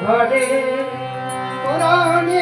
ঘরে কোরআনে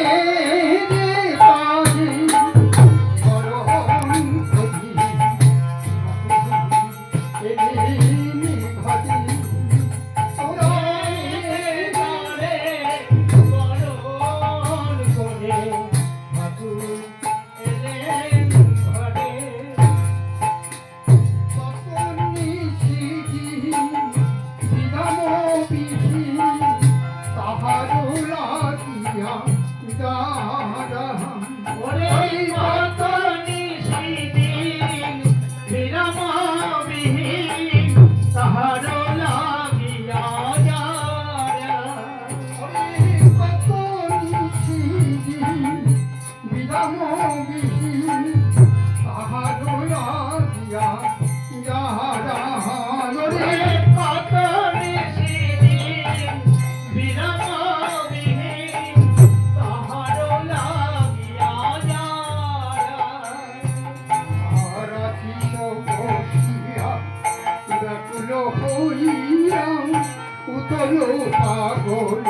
পাগল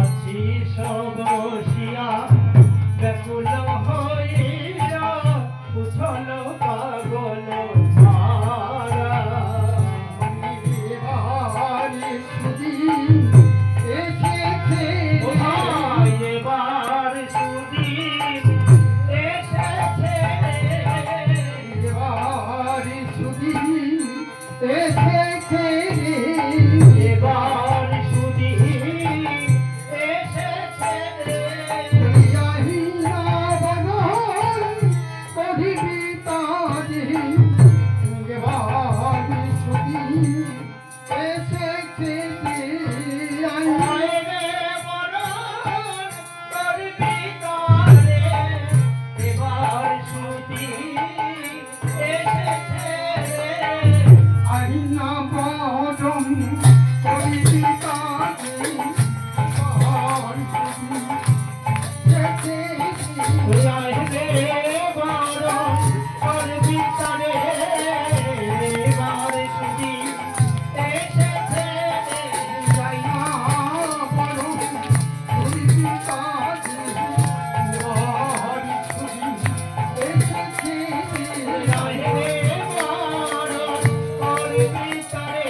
আছি সবসিয়া ব্যাকুল হইয়া উছল পাগল এবার সুদিন এসেছে এসেছে এবার সুদিন এসেছে Sorry.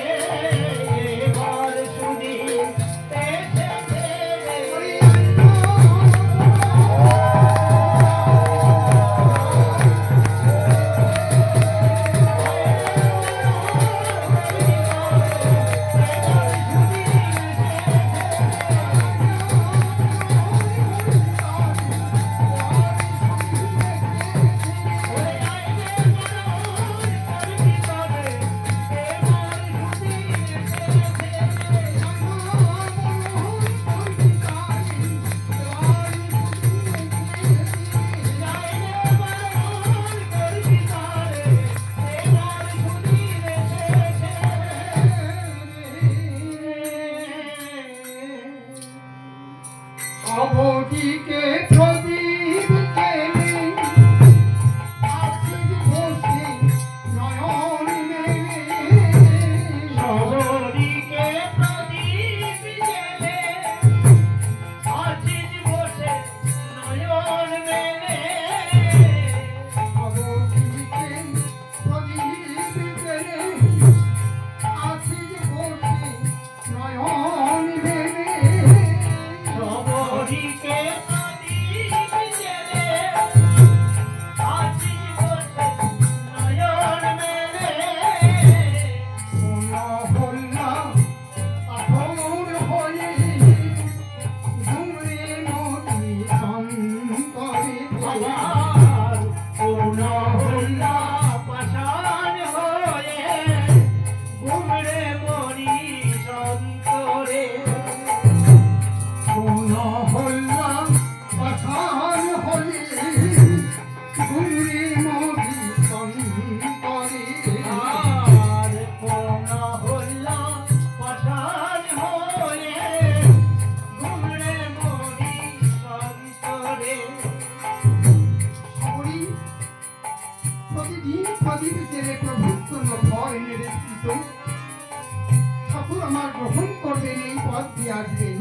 আমার গ্রহণ করবেন, এই পথ দিয়ে আসবেন।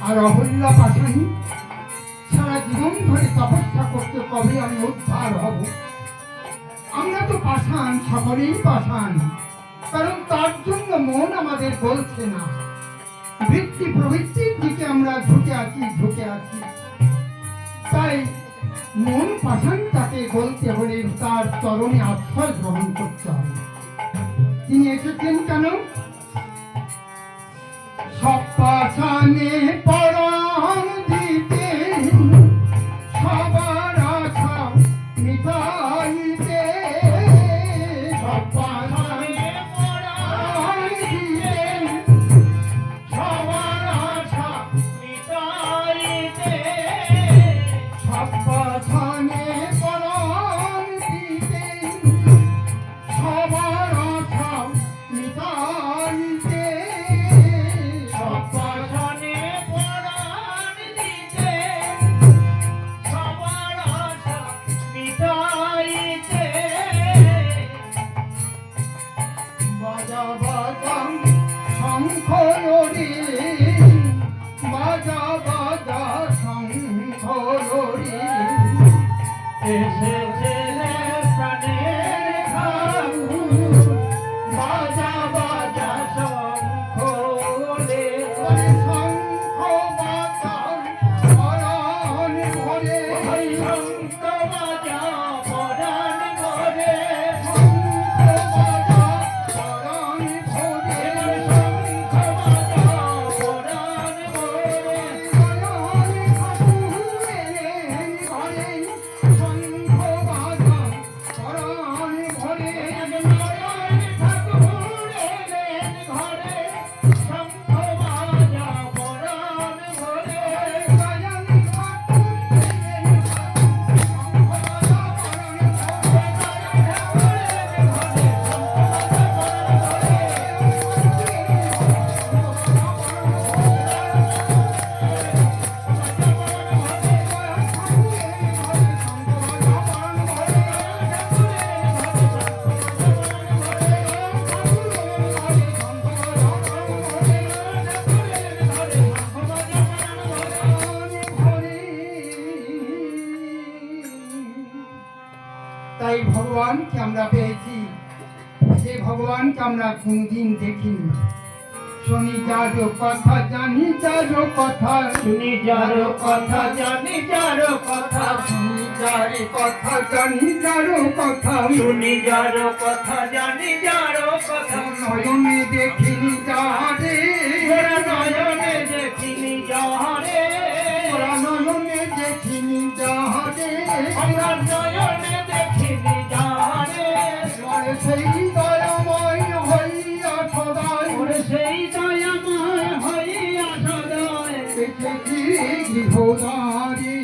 আর অহল্যা পাশানি সারা জীবন ধরে তপস্যা করতে, কবে আমি উদ্ধার হব? আমরা তো পাষাণ, সকলেই পাষাণ, কারণ তার জন্য মন আমাদের বলছে না। বৃত্তি প্রবৃত্তির দিকে আমরা ঝুঁকে আছি। তাই মন পাষাণটাকে বলতে হলে তার চরণে আশ্রয় গ্রহণ করতে হবে। তিনি এসেছেন কেন? সব পাষাণে পরাণ দিতে, সবার আশা মিটাইতে। সব পাষাণে পরাণ দিতে, সবার আশা মিটাইতে। সব পাষাণে পরাণ দিতে, সবার আশা মিটাইতে। সপাশনে পরাণ দিতে, সবার আশা মিটাইতে। বাজা বাজা শঙ্খ রে, বাজা বাজা শঙ্খ রে। এসেছে প্রাণের ঠাকুর, বাজা বাজা শঙ্খ রে। ওরে শঙ্খ বাজার পরাণ ভরে, ওই শঙ্খ বাজা পরাণ ভরে। শঙ্খ বাজা পরাণ ভরে। শঙ্খ বাজা পরাণ ভরে। ঠাকুর এলেন ঘরে, শঙ্খ বাজা পরাণ ভরে। তাই ভগবানকে আমরা পেয়েছি, যে ভগবানকে আমরা কোনদিন দেখিনি। শুনি যারো কথা, জানি যারো কথা, শুনি যারো কথা, জানি যারো কথা। শুনি যারে কথা, জানি যারো কথা। শুনি যারো কথা, জানি যারো কথা। নয়নে দেখিনি যারে, ওরা নয়নে দেখিনি যাহারে। ওরা নয়নে দেখিনি যারে। আমরা নয়নে দেখিনি যাহারে। ওরে সেই দয়াময় হইয়া সদাই, ওরে সেই দয়াময় হইয়া সদয়। এসেছি গৃহদ্বারে।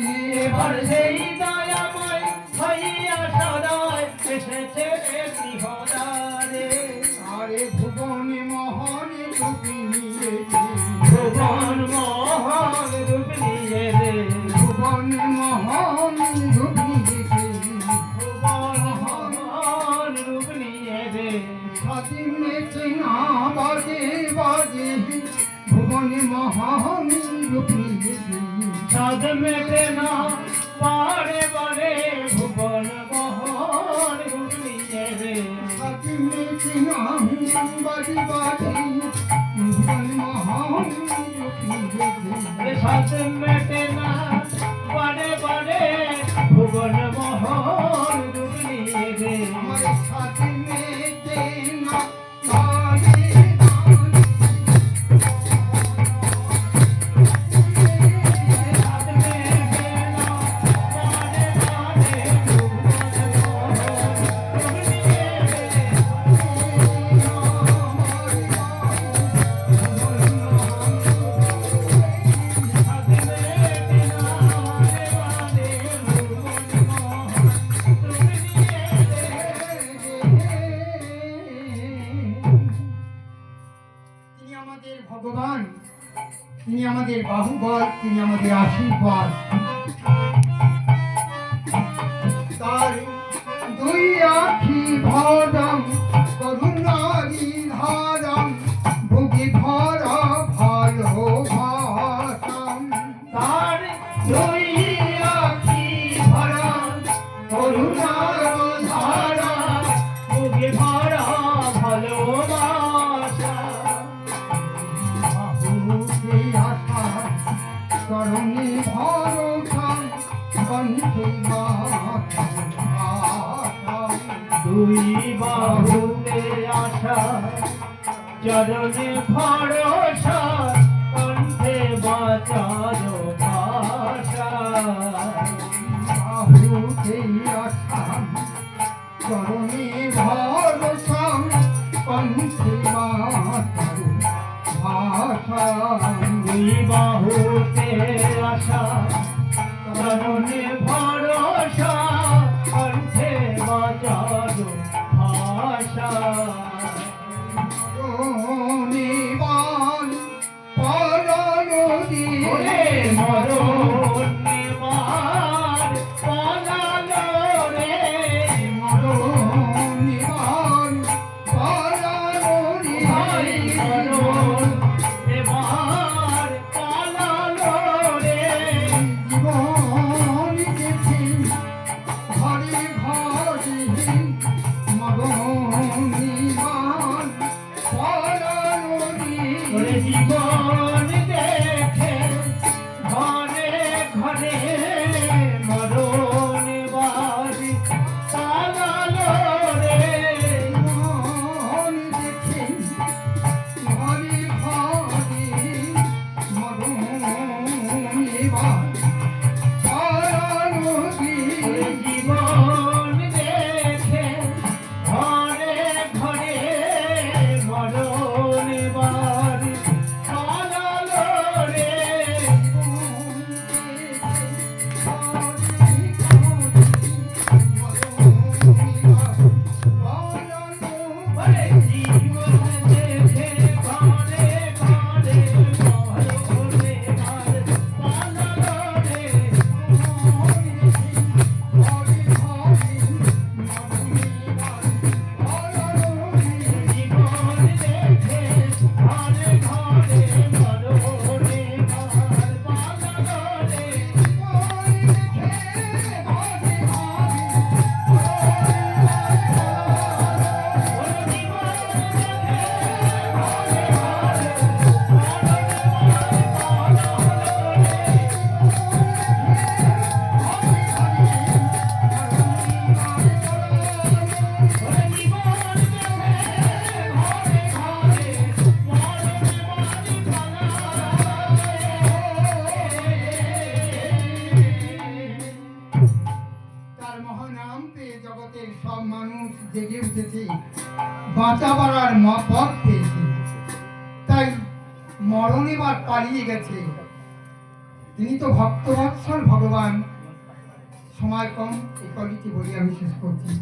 এবার সেই দয়াময় হইয়া সদয় এসেছে গৃহদ্বারে। আরে ভুবনে মহান রূপিণী, ভুবন মোহন রূপ নিয়ে রে। ভুবন মহান রূপিণী। ভুবন মোহন রূপ নিয়ে রে। স্বাধীনে চেনা বাজে বাজে, ভুবন মহান রূপিণী। সাদ মেটে না বারে বারে, ভুবন মোহন রূপ নিয়ে রে। স্বাধীনে চেনা বাজে বাজে, ভুবন মহান রূপিণী। সাদ মেটে না বারে বারে, ভুবন মোহন রূপ নিয়ে রে। আমার স্বাধীনে চেনা বাজে সাদ মেটে না বারে বারে, ভুবন মোহন রূপ নিয়ে রে। সাদ মেটে না বারে বারে, ভুবন মোহন রূপ নিয়ে রে। তিনি আমাদের ভগবান, তিনি আমাদের বাহুবল, তিনি আমাদের আশীর্বাদ। তার দুই আখি ভরম করুণারি ধারম, ভুবন দুই বাহুতে আশা চরণে ভরসা কণ্ঠে বাচার ভাষা বাহুতেই আশা চরণে ভরসা কণ্ঠে বাচার ভাষা দুই বাহুতে আশা চরণে ভরসা কণ্ঠে বাচার ভাষা নিবান পরনদী ওরে মরণ নিবার পালালো রে নিবান পরনদী ভাই মরণ নিবার পালালো রে জীবন দেখি ঘরে ঘরে মরণ নিবান পরনদী ওরে জীবন দেখে ঘরে ঘরে মরণ বাড়ি পালালো রে জীবন দেখি ঘরে ঘরে মরণ নিবান পরনদী ওরে জীবন দেখে ঘরে ঘরে মরণ বাড়ি পালালো রে ওরে জীবন দেখে ঘরে ঘরে মরণ বাড়ি পালালো রে জীবন দেখে ঘরে ঘরে মরণ বাড়ি পালালো রে তার মহানাম পেয়ে জগতের সব মানুষ জেগে উঠেছে, বাঁচাবার আর পথ পেয়েছে, তাই মরণ এবার পালিয়ে গেছে। তিনি তো ভক্তবৎসল ভগবান। সময় কম, এই কলিটি বলি আমি শেষ করছি।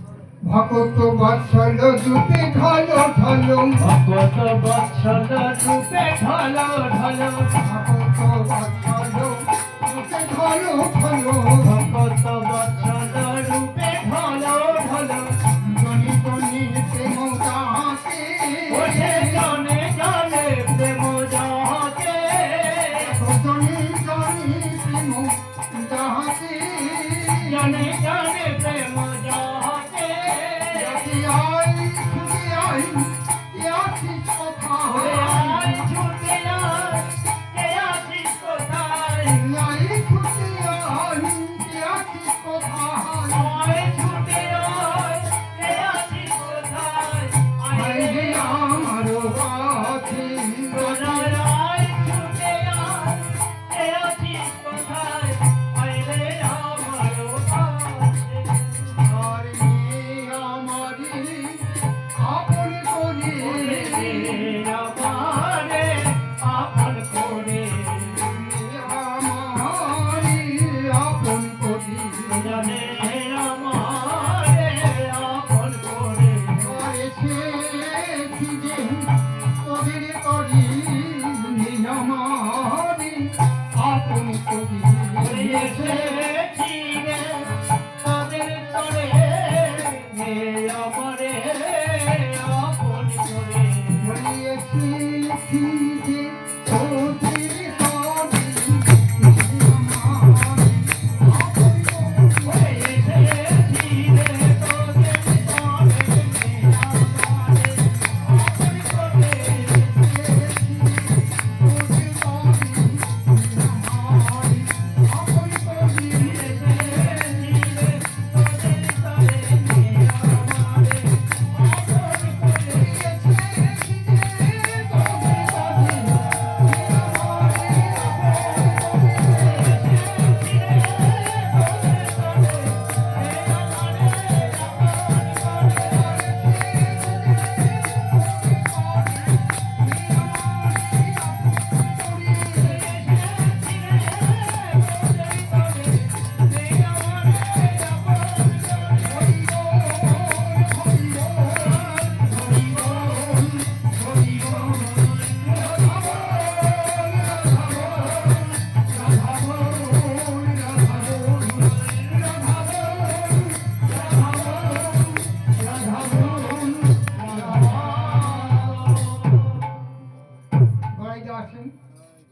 ভক্ত বৎসল রূপে ঢলো ঢলো, ভগত বৎসল রূপে ঢলো ঢলো ভক্ত বৎসল রূপে ঢলো ঢলো, ভগত বৎসল রূপে ঢলো ঢলো জনি জনি প্রেম তাহাতে, ওঠে জনে জনে প্রেম জহাতে জনি জনি প্রেম তাহাতে, জনে জনে প্রেম জহাতে আই ছুটে আই আছিস ওরে কোথায়, আয় ছুটে আয় কে আছিস কোথায় আই ছুটে আই আছিস কোথায়, আয় ছুটে আয় কে আছিস কোথায় আয় আই রে রে আমার কাছে, আয় ছুটে আয় কে আছিস কোথায় আয় রে আমার কাছে আরে আমারি আপন করি, আমারে আপন করে আমারি আপন করি, জানে আমারে আপন করে এসেছি যে তোদের করি, আমারি আপন করি, এসেছি রে তাদের তরে আমারে আপন করে এসেছি